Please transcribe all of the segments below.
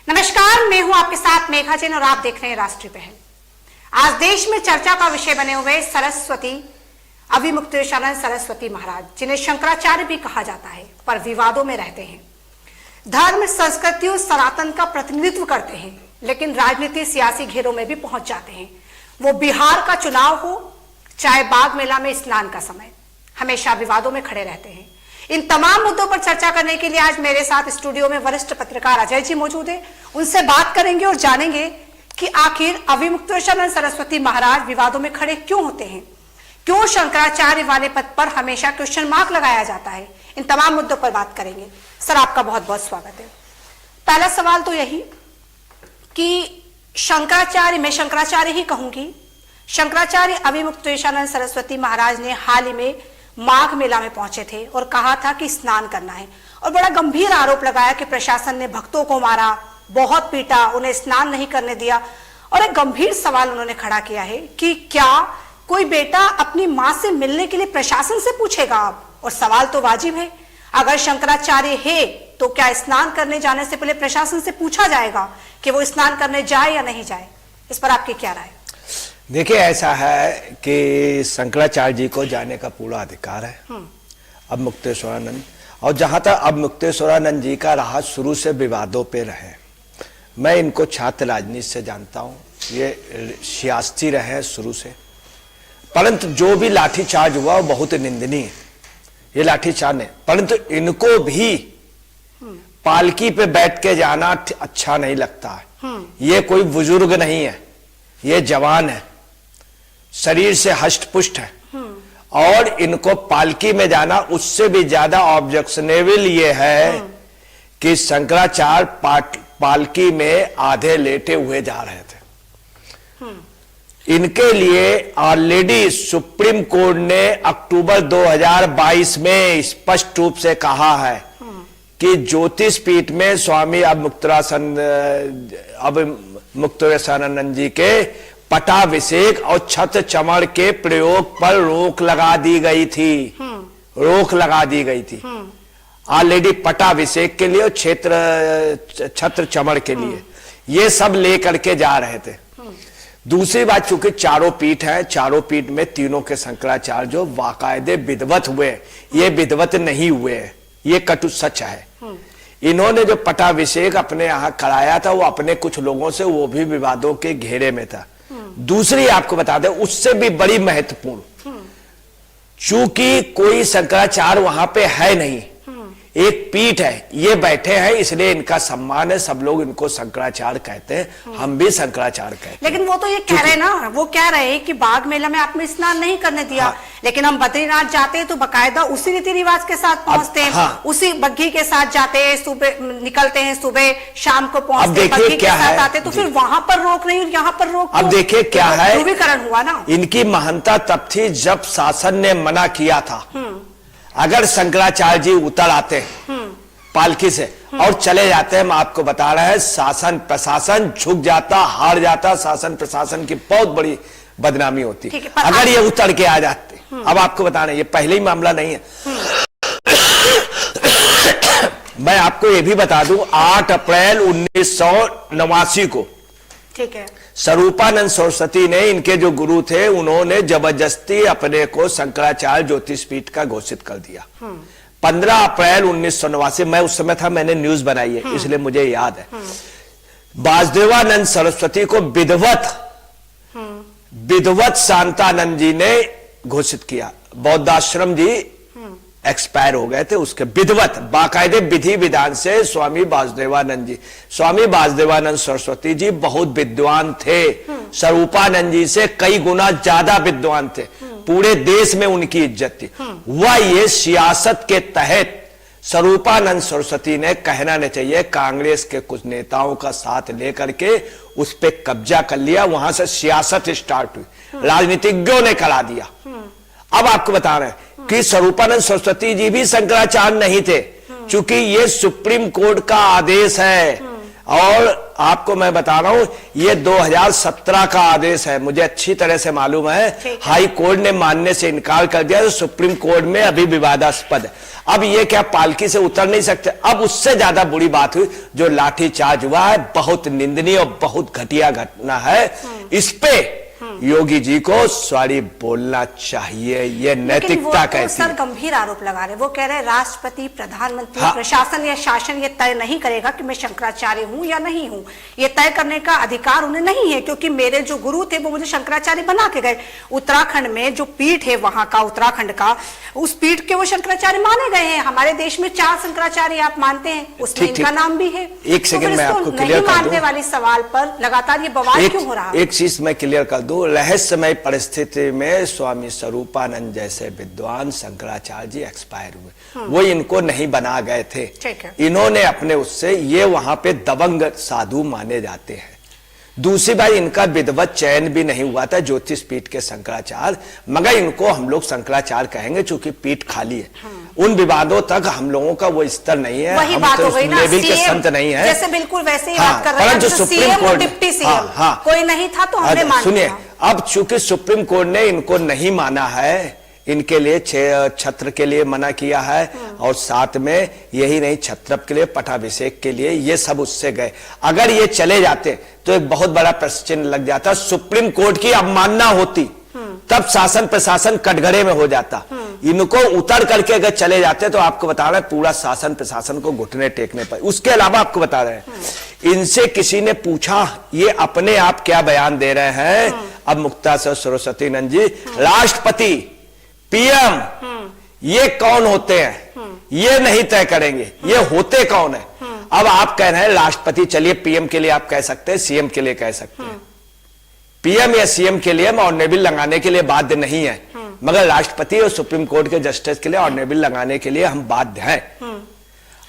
नमस्कार, मैं हूं आपके साथ मेघा जैन और आप देख रहे हैं राष्ट्रीय पहल। आज देश में चर्चा का विषय बने हुए सरस्वती अविमुक्तेश्वरानंद सरस्वती महाराज, जिन्हें शंकराचार्य भी कहा जाता है, पर विवादों में रहते हैं। धर्म, संस्कृति और सनातन का प्रतिनिधित्व करते हैं, लेकिन राजनीति सियासी घेरों में भी पहुंच जाते हैं। वो बिहार का चुनाव हो चाहे बाग मेला में स्नान का समय, हमेशा विवादों में खड़े रहते हैं। इन तमाम मुद्दों पर चर्चा करने के लिए आज मेरे साथ स्टूडियो में वरिष्ठ पत्रकार अजय जी मौजूद हैं। उनसे बात करेंगे और जानेंगे कि आखिर अविमुक्तेश्वरानंद सरस्वती महाराज विवादों में खड़े क्यों होते हैं, क्यों शंकराचार्य वाले पद पर हमेशा क्वेश्चन मार्क लगाया जाता है। इन तमाम मुद्दों पर बात करेंगे। सर, आपका बहुत बहुत स्वागत है। पहला सवाल तो यही कि शंकराचार्य, मैं शंकराचार्य ही कहूंगी, शंकराचार्य अविमुक्तेश्वरानंद सरस्वती महाराज ने हाल ही में माघ मेला में पहुंचे थे और कहा था कि स्नान करना है, और बड़ा गंभीर आरोप लगाया कि प्रशासन ने भक्तों को मारा, बहुत पीटा, उन्हें स्नान नहीं करने दिया। और एक गंभीर सवाल उन्होंने खड़ा किया है कि क्या कोई बेटा अपनी मां से मिलने के लिए प्रशासन से पूछेगा अब? और सवाल तो वाजिब है, अगर शंकराचार्य है तो क्या स्नान करने जाने से पहले प्रशासन से पूछा जाएगा कि वो स्नान करने जाए या नहीं जाए? इस पर आपकी क्या राय? देखिए, ऐसा है कि शंकराचार्य जी को जाने का पूरा अधिकार है अविमुक्तेश्वरानंद, और जहां तक अविमुक्तेश्वरानंद जी का रहा, शुरू से विवादों पे रहे। मैं इनको छात्र राजनीति से जानता हूं, ये सियासी रहे शुरू से, परंतु जो भी लाठीचार्ज हुआ वो बहुत निंदनीय है। ये लाठीचार्ज है, परंतु इनको भी पालकी पे बैठ के जाना अच्छा नहीं लगता है। ये कोई बुजुर्ग नहीं है, ये जवान है, शरीर से हष्ट पुष्ट है, और इनको पालकी में जाना उससे भी ज्यादा ऑब्जेक्शनेबल ये है कि शंकराचार्य पालकी में आधे लेटे हुए जा रहे थे। इनके लिए ऑलरेडी सुप्रीम कोर्ट ने अक्टूबर 2022 में स्पष्ट रूप से कहा है कि ज्योतिष पीठ में स्वामी अविमुक्तेश्वरानंद जी के पटाभिषेक और छत्र चमड़ के प्रयोग पर रोक लगा दी गई थी। रोक लगा दी गई थी ऑलरेडी पटाभिषेक के लिए और छत्र चमड़ के लिए, ये सब लेकर के जा रहे थे। दूसरी बात, चूंकि चारों पीठ है, चारों पीठ में तीनों के शंकराचार्य जो बाकायदे विधिवत हुए, ये विधिवत नहीं हुए, ये कटु सच है। इन्होंने जो पटाभिषेक अपने यहां कराया था, वो अपने कुछ लोगों से, वो भी विवादों के घेरे में था। दूसरी आपको बता दें, उससे भी बड़ी महत्वपूर्ण, चूंकि कोई शंकराचार्य वहां पे है नहीं, एक पीठ है, ये बैठे हैं, इसलिए इनका सम्मान है। सब लोग इनको शंकराचार्य कहते हैं, हम भी शंकराचार्य कहते हैं। लेकिन वो तो ये कह रहे हैं ना, वो कह रहे हैं कि बाग मेला में आपने स्नान नहीं करने दिया। हाँ। लेकिन हम बद्रीनाथ जाते हैं तो बकायदा उसी रीति रिवाज के साथ पहुंचते हैं। हाँ। उसी बग्घी के साथ जाते हैं, सुबह निकलते हैं, सुबह शाम को पहुंचते हैं, बग्घी के साथ आते हैं, तो फिर वहां पर रोक नहीं, यहाँ पर रोक। अब देखिए क्या है, ध्रुवीकरण हुआ ना। इनकी महानता तब थी जब शासन ने मना किया था। अगर शंकराचार्य जी उतर आते पालकी से और चले जाते हैं, मैं आपको बता रहे हैं, शासन प्रशासन झुक जाता, हार जाता, शासन प्रशासन की बहुत बड़ी बदनामी होती अगर ये उतर के आ जाते। अब आपको बता रहे हैं, ये पहले ही मामला नहीं है। मैं आपको ये भी बता दूं, 8 अप्रैल 1989 को, ठीक है, स्वरूपानंद सरस्वती ने, इनके जो गुरु थे, उन्होंने जबरदस्ती अपने को शंकराचार्य ज्योतिष पीठ का घोषित कर दिया। 15 अप्रैल 1989, मैं उस समय था, मैंने न्यूज बनाई है, इसलिए मुझे याद है। वासुदेवानंद सरस्वती को विधवत शांतानंद जी ने घोषित किया। बौद्धाश्रम जी एक्सपायर हो गए थे, उसके विधिवत बाकायदे विधि विधान से स्वामी वासुदेवानंद जी, स्वामी वासुदेवानंद सरस्वती जी बहुत विद्वान थे, स्वरूपानंद जी से कई गुना ज्यादा विद्वान थे, पूरे देश में उनकी इज्जत थी। वह ये सियासत के तहत स्वरूपानंद सरस्वती ने, कहना नहीं चाहिए, कांग्रेस के कुछ नेताओं का साथ लेकर के उस पर कब्जा कर लिया, वहां से सियासत स्टार्ट हुई, राजनीतिज्ञों ने करा दिया। अब आपको बता रहे हैं कि स्वरूपानंद सरस्वती जी भी शंकराचार्य नहीं थे, क्योंकि ये सुप्रीम कोर्ट का आदेश है। और आपको मैं बता रहा हूं, ये 2017 का आदेश है, मुझे अच्छी तरह से मालूम है। हाई कोर्ट ने मानने से इनकार कर दिया, तो सुप्रीम कोर्ट में अभी विवादास्पद है। अब ये क्या पालकी से उतर नहीं सकते? अब उससे ज्यादा बुरी बात हुई जो लाठीचार्ज हुआ है, बहुत निंदनीय और बहुत घटिया घटना है। इस पे योगी जी को सॉरी बोलना चाहिए, ये नैतिकता कहती है। सर गंभीर आरोप लगा रहे, वो कह रहे राष्ट्रपति, प्रधानमंत्री, प्रशासन या शासन ये तय नहीं करेगा कि मैं शंकराचार्य हूं या नहीं हूं। ये तय करने का अधिकार उन्हें नहीं है, क्योंकि मेरे जो गुरु थे वो मुझे शंकराचार्य बना के गए। उत्तराखंड में जो पीठ है वहां का, उत्तराखंड का, उस पीठ के वो शंकराचार्य माने गए हैं। हमारे देश में 4 शंकराचार्य आप मानते हैं, उसमें इनका नाम भी है। एक सेकंड में आपको क्लियर कर दूं, मानने वाली सवाल पर लगातार ये बवाल क्यों हो रहा है? एक चीज मैं क्लियर कर दूं, रहस्यमय परिस्थिति में स्वामी स्वरूपानंद जैसे विद्वान शंकराचार्य जी एक्सपायर हुए, वो इनको नहीं बना गए थे, इन्होंने अपने उससे, ये वहां पे दबंग साधु माने जाते हैं। दूसरी बात, इनका विधिवत चयन भी नहीं हुआ था ज्योतिष पीठ के शंकराचार्य, मगर इनको हम लोग शंकराचार्य कहेंगे चूंकि पीठ खाली है। उन विवादों तक हम लोगों का वो स्तर नहीं है, वही हम बात तो हो गई ना, लेवल के संत नहीं है। जैसे बिल्कुल वैसे ही बात कर रहे हैं, परंतु सुप्रीम कोर्ट, डिप्टी सीएम कोई नहीं था तो हमने मान लिया। सुनिए, अब चूंकि सुप्रीम कोर्ट ने इनको नहीं माना है, इनके लिए छत्र के लिए मना किया है, और साथ में यही नहीं, छत्रप के लिए, पटाभिषेक के लिए, ये सब उससे गए। अगर ये चले जाते तो एक बहुत बड़ा प्रश्न चिन्ह लग जाता, सुप्रीम कोर्ट की अवमानना होती, तब शासन प्रशासन कटघरे में हो जाता। इनको उतर करके अगर चले जाते तो आपको बता रहे हैं पूरा शासन प्रशासन को घुटने टेकने पर। उसके अलावा आपको बता रहे हैं, इनसे किसी ने पूछा, ये अपने आप क्या बयान दे रहे हैं अब मुक्ता सरस्वती नंद जी, राष्ट्रपति, पीएम, ये कौन होते हैं ये नहीं तय करेंगे, ये होते कौन है। अब आप कह रहे हैं राष्ट्रपति, चलिए पीएम के लिए आप कह सकते हैं, सीएम के लिए कह सकते हैं। पीएम या सीएम के लिए ऑर्डिनरी लगाने के लिए बाध्य नहीं है, मगर राष्ट्रपति और सुप्रीम कोर्ट के जस्टिस के लिए ऑर्डिनरी लगाने के लिए हम बाध्य हैं।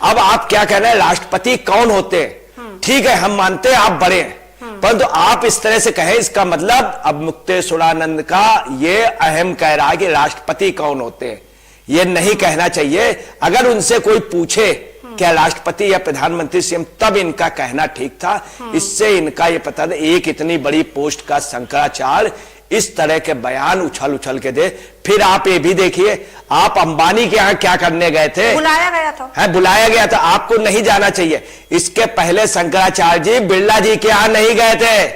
अब आप क्या कह रहे हैं, राष्ट्रपति कौन होते हैं? ठीक है, हम मानते हैं आप बड़े हैं, परंतु आप इस तरह से कहें, इसका मतलब अब मुक्तेश्वरानंद का ये अहम कह रहा है कि राष्ट्रपति कौन होते हैं, ये नहीं कहना चाहिए। अगर उनसे कोई पूछे क्या राष्ट्रपति या प्रधानमंत्री सीएम, तब इनका कहना ठीक था। इससे इनका ये पता था, एक इतनी बड़ी पोस्ट का शंकराचार्य इस तरह के बयान उछल उछल के दे। फिर आप ये भी देखिए, आप अंबानी के यहां क्या करने गए थे? बुलाया गया था। है, बुलाया गया था, आपको नहीं जाना चाहिए। इसके पहले शंकराचार्य जी बिरला जी के यहां नहीं गए थे,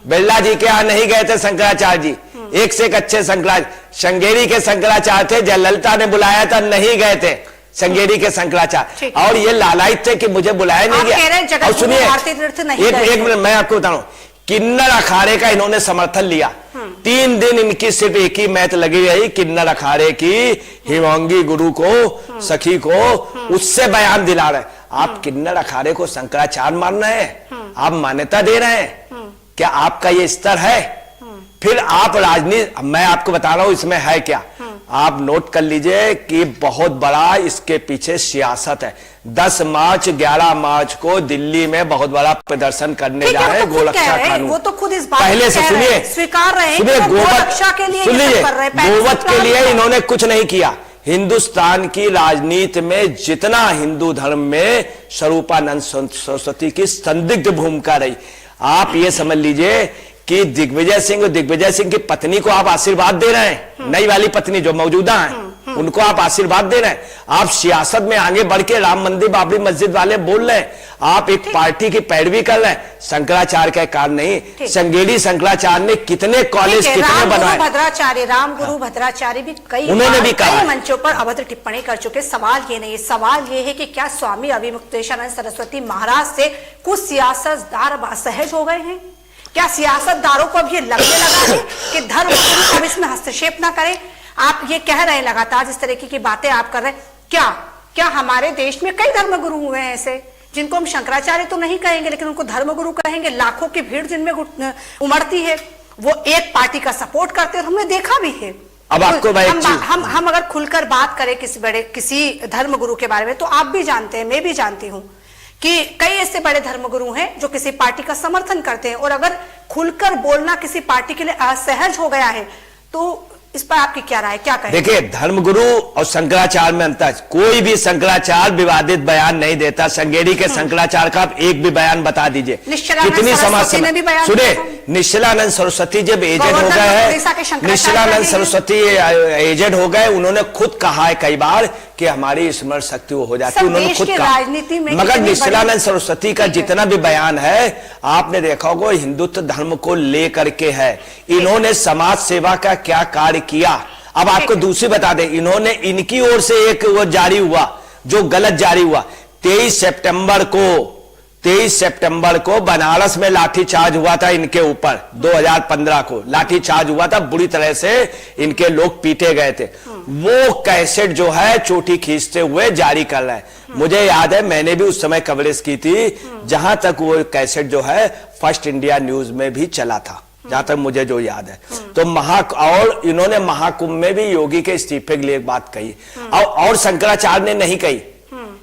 बिरला जी के यहां नहीं गए थे शंकराचार्य जी। एक से एक अच्छे शंकराचार्य, श्रृंगेरी के शंकराचार्य थे, जयललिता ने बुलाया था, नहीं गए थे श्रृंगेरी के शंकराचार्य। और ये लालायित थे कि मुझे बुलाया नहीं गया। और सुनिए, एक मिनट मैं आपको बता रहा हूं, किन्नर अखाड़े का इन्होंने समर्थन लिया। 3 दिन इनकी सिर्फ एक ही मैच लगी रही, किन्नर अखाड़े की हिमांगी गुरु को, सखी को, उससे बयान दिला रहे। आप किन्नर अखाड़े को शंकराचार्य मान रहे हैं, आप मान्यता दे रहे हैं, क्या आपका ये स्तर है? फिर आप राजनीति, मैं आपको बता रहा हूं इसमें है क्या, आप नोट कर लीजिए कि बहुत बड़ा इसके पीछे सियासत है। 10 मार्च 11 मार्च को दिल्ली में बहुत बड़ा प्रदर्शन करने जा रहे हैं गोरक्षा कानून। वो तो खुद इस बात पहले से सुनिए, स्वीकार रहे हैं, सुनिए, गोरक्षा के लिए गोवध के लिए इन्होंने कुछ नहीं किया। हिंदुस्तान की राजनीति में जितना हिंदू धर्म में स्वरूपानंद सरस्वती की संदिग्ध भूमिका रही, आप ये समझ लीजिए कि दिग्विजय सिंह की पत्नी को आप आशीर्वाद दे रहे हैं, नई वाली पत्नी जो मौजूदा है उनको आप आशीर्वाद दे रहे हैं। आप सियासत में आगे बढ़ के राम मंदिर बाबरी मस्जिद वाले बोल रहे हैं, आप एक पार्टी की पैरवी कर रहे हैं। शंकराचार्य का कारण नहीं, श्रृंगेरी शंकराचार्य ने कितने कॉलेज कितने बनाए, भद्राचार्य, राम गुरु भद्राचार्य भी उन्होंने भी कई मंचों पर अभद्र टिप्पणी कर चुके। सवाल ये नहीं, सवाल ये है कि क्या स्वामी अविमुक्तेश्वरानंद सरस्वती महाराज से कुछ सियासतदार असहज हो गए हैं? क्या सियासतदारों को अब ये लगने लगा है कि धर्म गुरु अब इसमें हस्तक्षेप ना करें? आप ये कह रहे हैं लगातार, जिस तरीके की बातें आप कर रहे हैं, क्या हमारे देश में कई धर्मगुरु हुए हैं ऐसे जिनको हम शंकराचार्य तो नहीं कहेंगे लेकिन उनको धर्मगुरु कहेंगे। लाखों की भीड़ जिनमें उमड़ती है, वो एक पार्टी का सपोर्ट करते हैं, हमने देखा भी है। अब आपको हम अगर खुलकर बात करें किसी धर्मगुरु के बारे में, तो आप भी जानते हैं, मैं भी जानती हूं कि कई ऐसे बड़े धर्मगुरु हैं जो किसी पार्टी का समर्थन करते हैं, और अगर खुलकर बोलना किसी पार्टी के लिए असहज हो गया है तो इस पर आपकी क्या राय, क्या कहें? देखिए, धर्मगुरु और शंकराचार्य में अंतर, कोई भी शंकराचार्य विवादित बयान नहीं देता। श्रृंगेरी के शंकराचार्य का आप एक भी बयान बता दीजिए। कितनी समाज सुने, निश्चलानंद सरस्वती जब एजेड हो गए हैं, निश्चलानंद सरस्वती एजेड हो गए, उन्होंने खुद कहा है कई बार कि हमारी स्मरण शक्ति वो हो जाती है, उन्होंने खुद कहा। मगर निश्चलानंद सरस्वती का जितना भी बयान है, आपने देखा होगा हिंदुत्व धर्म को लेकर के है। इन्होंने समाज सेवा का क्या कार्य किया। अब आपको दूसरी बता दें, इन्होंने इनकी ओर से एक वो जारी हुआ जो गलत जारी हुआ। 23 सितंबर को बनारस में लाठीचार्ज हुआ था इनके ऊपर, 2015 को लाठीचार्ज हुआ था, बुरी तरह से इनके लोग पीटे गए थे। वो कैसेट जो है चोटी खींचते हुए जारी कर रहे हैं। मुझे याद है, मैंने भी उस समय कवरेज की थी, जहां तक वो कैसेट जो है फर्स्ट इंडिया न्यूज में भी चला था, जहां तक मुझे जो याद है। तो और इन्होंने महाकुंभ में भी योगी के इस्तीफे के लिए एक बात कही, और शंकराचार्य ने नहीं कही।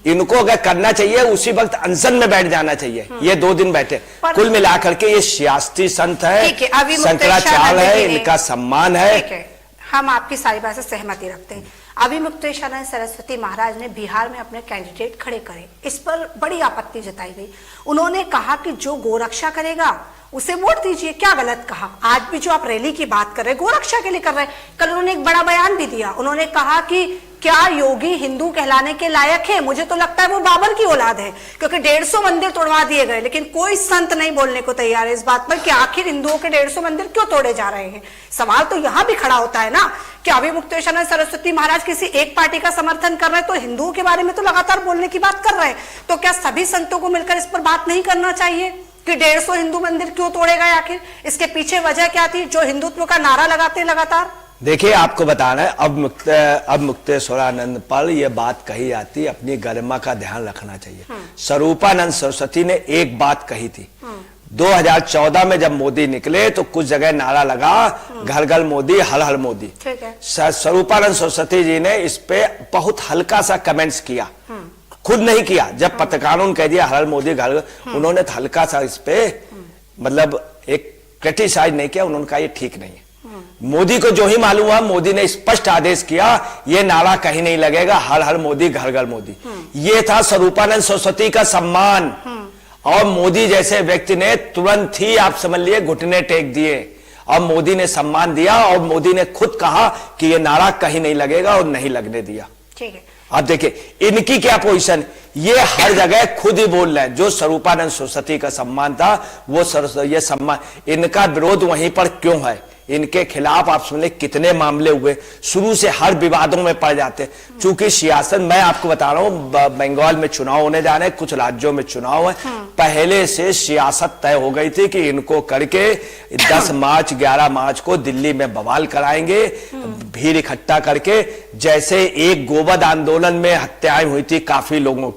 इनको अगर करना चाहिए उसी वक्त अनशन में बैठ जाना चाहिए। ये 2 दिन बैठे। कुल मिलाकर के ये सियासती संत है, शंकराचार्य है, इनका सम्मान है। हम आपकी सारी बात से सहमति रखते हैं। अभिमुक्तेशानंद सरस्वती महाराज ने बिहार में अपने कैंडिडेट खड़े करे, इस पर बड़ी आपत्ति जताई गई। उन्होंने कहा कि जो गोरक्षा करेगा उसे वोट दीजिए। क्या गलत कहा? आज भी जो आप रैली की बात कर रहे हैं, गोरक्षा के लिए कर रहे हैं। कल उन्होंने एक बड़ा बयान भी दिया, उन्होंने कहा कि क्या योगी हिंदू कहलाने के लायक है? मुझे तो लगता है वो बाबर की औलाद है, क्योंकि 150 मंदिर तोड़वा दिए गए, लेकिन कोई संत नहीं बोलने को तैयार है इस बात पर कि आखिर हिंदुओं के 150 मंदिर क्यों तोड़े जा रहे हैं। सवाल तो यहां भी खड़ा होता है ना कि अभिमुक्तेशानंद सरस्वती महाराज किसी एक पार्टी का समर्थन कर रहे हैं, तो हिंदुओं के बारे में तो लगातार बोलने की बात कर रहे हैं। तो क्या सभी संतों को मिलकर इस पर बात नहीं करना चाहिए कि 150 हिंदू मंदिर क्यों तोड़े गए? आखिर इसके पीछे वजह क्या थी जो हिंदुत्व का नारा लगाते लगातार? देखिए, आपको बताना है, अब मुक्तेश्वरानंद पर यह बात कही जाती है, अपनी गरिमा का ध्यान रखना चाहिए। स्वरूपानंद सरस्वती ने एक बात कही थी 2014 में, जब मोदी निकले तो कुछ जगह नारा लगा, घर घर मोदी, हर हर मोदी। स्वरूपानंद सरस्वती जी ने इस पे बहुत हल्का सा कमेंट्स किया, खुद नहीं किया। जब पत्रकारों ने कह दिया हर मोदी घर, उन्होंने हल्का सा इस पे मतलब एक क्रिटिसाइज नहीं किया। उन्होंने कहा ये ठीक नहीं है। मोदी को जो ही मालूम हुआ, मोदी ने स्पष्ट आदेश किया, ये नारा कहीं नहीं लगेगा, हर हर मोदी, घर घर मोदी। ये था स्वरूपानंद सरस्वती का सम्मान। और मोदी जैसे व्यक्ति ने तुरंत ही, आप समझ लिए, घुटने टेक दिए और मोदी ने सम्मान दिया। और मोदी ने खुद कहा कि ये नारा कहीं नहीं लगेगा और नहीं लगने दिया। ठीक है, अब देखिए इनकी क्या पोजीशन, ये हर जगह खुद ही बोल रहे हैं। जो स्वरूपानंद सरस्वती का सम्मान था, वो ये सम्मान, इनका विरोध वहीं पर क्यों है? इनके खिलाफ आप समझे कितने मामले हुए, शुरू से हर विवादों में पड़ जाते। चूंकि सियासत, मैं आपको बता रहा हूं, बंगाल में चुनाव होने जा रहे हैं, कुछ राज्यों में चुनाव है, पहले से सियासत तय हो गई थी कि इनको करके 10 मार्च 11 मार्च को दिल्ली में बवाल कराएंगे, भीड़ इकट्ठा करके। जैसे एक गोवध आंदोलन में हत्याएं हुई थी काफी लोगों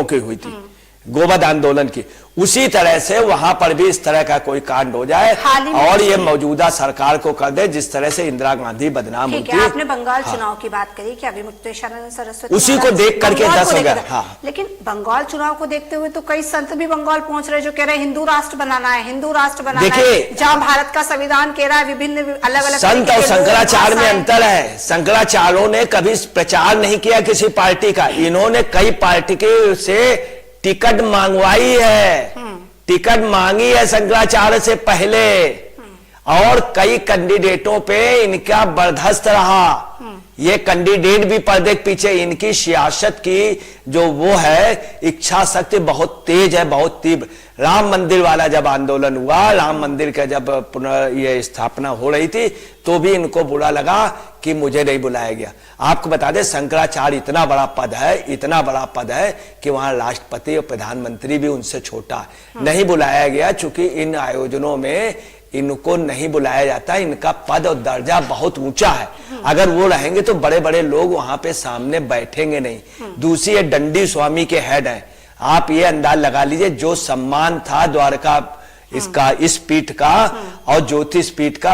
की हुई थी गोवध आंदोलन की, उसी तरह से वहां पर भी इस तरह का कोई कांड हो जाए और ये मौजूदा सरकार को कर दे, जिस तरह से इंदिरा गांधी बदनाम होती है। आपने बंगाल चुनाव की बात करी कि अभिमुक्तेशानंद सरस्वती उसी को देख करके 10 हो गया। हाँ, लेकिन बंगाल चुनाव को देखते हुए तो कई संत भी बंगाल पहुंच रहे जो कह रहे हैं हिंदू राष्ट्र बनाना है, हिंदू राष्ट्र बनाना है, जहां भारत का संविधान कह रहा है विभिन्न अलग अलग। संत और शंकराचार्य में अंतर है। शंकराचार्यों ने कभी प्रचार नहीं किया किसी पार्टी का, इन्होंने कई पार्टी के से टिकट मांगवाई है, टिकट मांगी है शंकराचार्य से पहले, और कई कैंडिडेटों पे इनका बर्दाश्त रहा। ये कैंडिडेट भी पर्दे के पीछे, इनकी सियासत की जो वो है इच्छा शक्ति बहुत तेज है, बहुत तीव्र। राम मंदिर वाला जब आंदोलन हुआ, राम मंदिर का जब पुनः ये स्थापना हो रही थी, तो भी इनको बुरा लगा कि मुझे नहीं बुलाया गया। आपको बता दें, शंकराचार्य इतना बड़ा पद है कि वहां राष्ट्रपति और प्रधानमंत्री भी उनसे छोटा है, नहीं बुलाया गया। चूंकि इन आयोजनों में इनको नहीं बुलाया जाता, इनका पद और दर्जा बहुत ऊंचा है। अगर वो रहेंगे तो बड़े बड़े लोग वहां पे सामने बैठेंगे नहीं। दूसरी, ये दंडी स्वामी के हेड हैं। आप ये अंदाज लगा लीजिए, जो सम्मान था द्वारका इस पीठ का और ज्योतिष पीठ का,